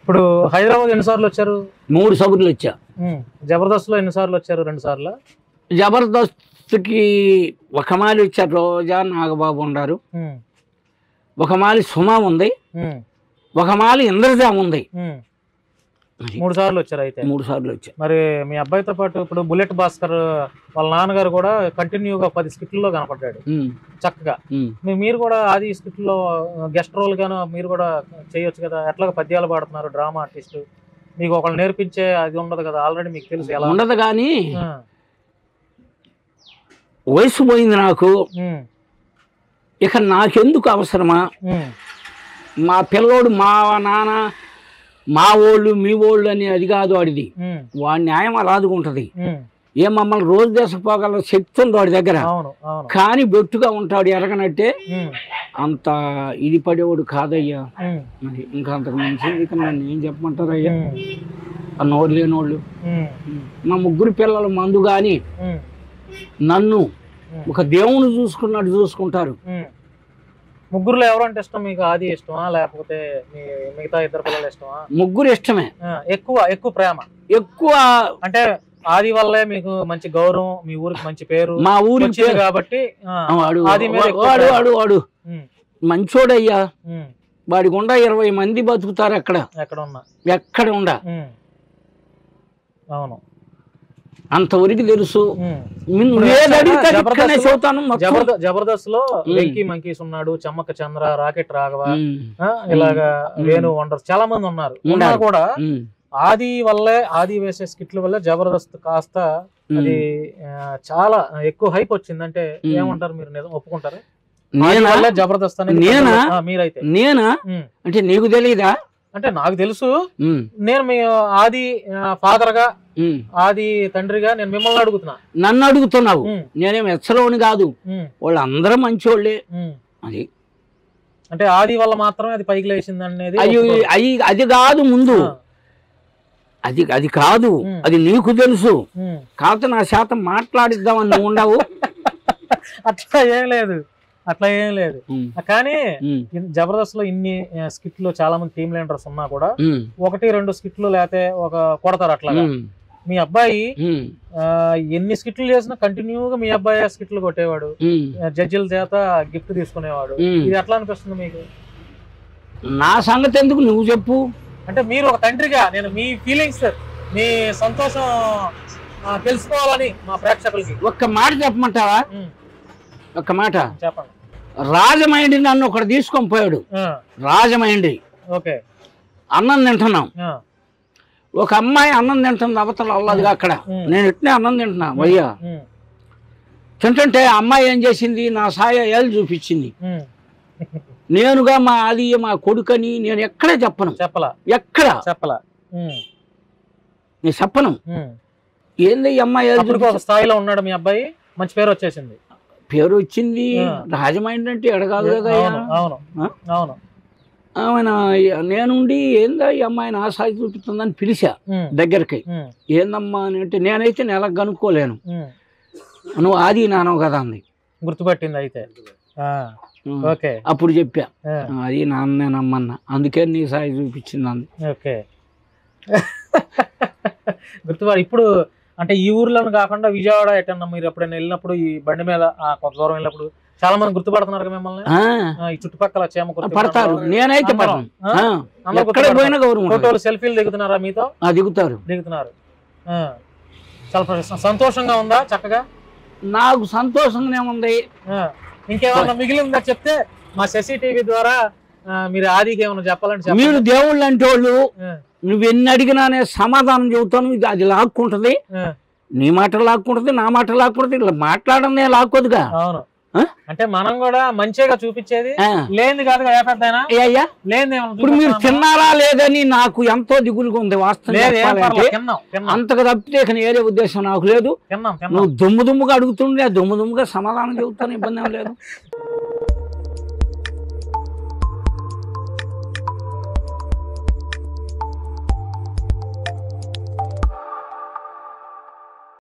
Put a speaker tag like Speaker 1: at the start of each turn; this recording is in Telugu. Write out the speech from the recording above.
Speaker 1: ఇప్పుడు హైదరాబాద్ ఎన్నిసార్లు వచ్చారు?
Speaker 2: 3 సార్లు వచ్చా.
Speaker 1: జబర్దస్త్ లో ఎన్నిసార్లు వచ్చారు? 2 సార్లు.
Speaker 2: జబర్దస్త్కి ఒక మాలి వచ్చారు, రోజా నాగబాబు ఉన్నారు, ఒక మాలి సుమా ఉంది, ఒక మాలి ఇంద్రజాం ఉంది.
Speaker 1: 3 సార్లు వచ్చారు. అయితే
Speaker 2: 3 సార్లు వచ్చా.
Speaker 1: మరి మీ అబ్బాయితో పాటు ఇప్పుడు బుల్లెట్ భాస్కర్ వాళ్ళ నాన్నగారు కూడా కంటిన్యూగా 10 స్కిట్లలో కనపడ్డాడు చక్కగా. మీరు కూడా ఆది స్కిట్లో గెస్ట్ రోల్ గాను మీరు కూడా చేయొచ్చు కదా. ఎట్లాగా పద్యాలు పాడుతున్నారు, డ్రామా ఆర్టిస్ట్, మీకు ఒకళ్ళు నేర్పించే అది ఉండదు కదా, ఆల్రెడీ మీకు తెలుసు. ఎలా
Speaker 2: ఉండదు కానీ వయసు పోయింది నాకు, ఇక నాకెందుకు అవసరమా? మా పిల్లోడు మా నాన్న మా ఓళ్ళు మీ ఓళ్ళు అని అది కాదు వాడిది. వాడి న్యాయం అలాదుకుంటది. ఏ మమ్మల్ని రోజు దేశపోగల శక్తి ఉంది వాడి దగ్గర, కానీ బొట్టుగా ఉంటాడు ఎరగనట్టే. అంత ఇది పడేవాడు కాదయ్యా. మరి ఇంకా అంతకు మంచి ఇక నన్ను ఏం చెప్పమంటారయ్యా? నోరు లేనోళ్ళు. మా 3 పిల్లలు మందు కానీ నన్ను ఒక దేవుని చూసుకున్నట్టు చూసుకుంటారు.
Speaker 1: 3లో ఎవరంటే ఇష్టం మీకు? ఆది ఇష్టమా లేకపోతే మిగతా 2 పిల్లలు ఇష్టమా?
Speaker 2: 3 ఇష్టమే.
Speaker 1: ఎక్కువ ప్రేమ ఎక్కువ అంటే ఆది వల్లే మీకు మంచి గౌరవం, మీ ఊరికి మంచి పేరు, మా ఊరికి కాబట్టి.
Speaker 2: వాడు మంచోడయ్యా. వాడి గుండా 20 మంది బతుకుతారు ఎక్కడ ఉండా. అవును, అంతవరకు తెలుసు. జబర్దస్త్ లో వెంకీ మంకీస్ ఉన్నాడు, చమ్మక చంద్ర, రాకెట్ రాఘవ, ఇలాగా వేణు వండర్స్ చాలా మంది ఉన్నారు. కూడా ఆది వల్లే, ఆది వేసే స్కిట్ల వల్ల జబర్దస్త్ కాస్త అది చాలా ఎక్కువ హైప్ వచ్చింది. అంటే ఏమంటారు మీరు? నిజం ఒప్పుకుంటారా? జబర్దస్త్ అనేది మీరైతే నేనా అంటే నీకు తెలీదా? అంటే నాకు తెలుసు. నేను మీ ఆది ఫాదర్ గా, ఆది తండ్రిగా నేను మిమ్మల్ని అడుగుతున్నా. నన్ను అడుగుతున్నావు? నేనేం ఎచ్చలోని కాదు, వాళ్ళందరూ మంచోళ్ళే. అది
Speaker 1: అంటే ఆది వల్ల మాత్రమే అది పైకి లేచింది అనేది
Speaker 2: అది కాదు. ముందు అది కాదు, అది నీకు తెలుసు. కాకపోతే నా శాతం మాట్లాడిద్దామని నువ్వు ఉండవు.
Speaker 1: అట్లా ఏం లేదు. కానీ జబర్దస్త్ లో ఇన్ని స్కిట్లు చాలా మంది టీమ్ లీడర్స్ ఉన్నా కూడా 1-2 స్కిట్లు లేకపోతే ఒక కొడతారు. అట్లాగా మీ అబ్బాయి ఎన్ని స్కిట్లు చేసినా కంటిన్యూగా మీ అబ్బాయి స్కిట్లు కొట్టేవాడు, జడ్జిల చేత గిఫ్ట్ తీసుకునేవాడు. ఇది ఎట్లా అనిపిస్తుంది మీకు?
Speaker 2: నా సంగతి ఎందుకు నువ్వు చెప్పు.
Speaker 1: అంటే మీరు ఒక తండ్రిగా నేను మీ ఫీలింగ్స్, మీ సంతోషం తెలుసుకోవాలని మా ప్రేక్షకులకి
Speaker 2: ఒక్క మాట చెప్పమంటావా? ఒక్క మాట
Speaker 1: చెప్పండి.
Speaker 2: రాజమండ్రి నన్ను ఒకటి తీసుకొని పోయాడు. రాజమండ్రి అన్నం తింటున్నాం, ఒక అమ్మాయి అన్నం తింటుంది అవతల అల్లదిగా. అక్కడ నేను ఇట్నే అన్నం తింటున్నా వయ్యా. తింటుంటే అమ్మాయి ఏం చేసింది, నా సాయ ఏళ్ళు చూపించింది. నేనుగా మా అది మా కొడుకని నేను ఎక్కడే చెప్పను. ఎక్కడ నేను చెప్పను. ఏంది అమ్మాయి
Speaker 1: ఒక స్థాయిలో ఉన్నాడు మీ అబ్బాయి, మంచి పేరు వచ్చేసింది.
Speaker 2: పేరు వచ్చింది. రాజమండ్రి అంటే ఎడగాదు కదా. ఆమె నేనుండి ఏందా ఈ అమ్మాయి నా సాయి చూపిస్తుందని పిలిచా దగ్గరికి. ఏందమ్మా అని అంటే నేనైతే నెలకు కనుక్కోలేను, నువ్వు ఆది నానవు కదా అంది.
Speaker 1: గుర్తుపట్టింది అయితే.
Speaker 2: అప్పుడు చెప్పా అది నాన్నేనమ్మన్నా, అందుకే నీ సాయి చూపించింది అంది.
Speaker 1: గుర్తుపడి ఇప్పుడు అంటే ఈ ఊర్లోనే కాకుండా విజయవాడ ఎటన్నా మీరు ఎప్పుడైనా వెళ్ళినప్పుడు ఈ బండి మీద కొంత దూరం వెళ్ళినప్పుడు చాలా మంది గుర్తుపడుతున్నారు మిమ్మల్ని. ఈ చుట్టుపక్కల
Speaker 2: పడతారు. నేనైతే
Speaker 1: ఫోటోలు సెల్ఫీలు దిగుతున్నారా మీతో? దిగుతున్నారు. చాలా సంతోషంగా ఉందా? చక్కగా
Speaker 2: నాకు సంతోషంగానే ఉంది.
Speaker 1: ఇంకేమన్నా మిగిలిందా చెప్తే మా శశి టీవీ ద్వారా మీరు ఆదికి ఏమన్నా చెప్పాలంటే.
Speaker 2: మీరు దేవుళ్ళు అంటే వాళ్ళు, నువ్వు ఎన్ని అడిగినానే సమాధానం చెబుతాను. అది లాక్కుంటది, నీ మాట లాక్కుంటది, నా మాట లాక్కుంటది. ఇలా మాట్లాడనే లాక్కోదుగా.
Speaker 1: అవును, అంటే మనం కూడా మంచిగా చూపించేది లేని కాదు కదా పెద్దయినా.
Speaker 2: ఇప్పుడు మీరు తిన్నారా లేదని నాకు ఎంతో దిగులుగా ఉంది వాస్తవం. అంతగా తప్పితే వేరే ఉద్దేశం నాకు లేదు. నువ్వు దుమ్ముగా అడుగుతుండే దుమ్ముగా సమాధానం చెబుతాను, ఇబ్బంది ఏం లేదు.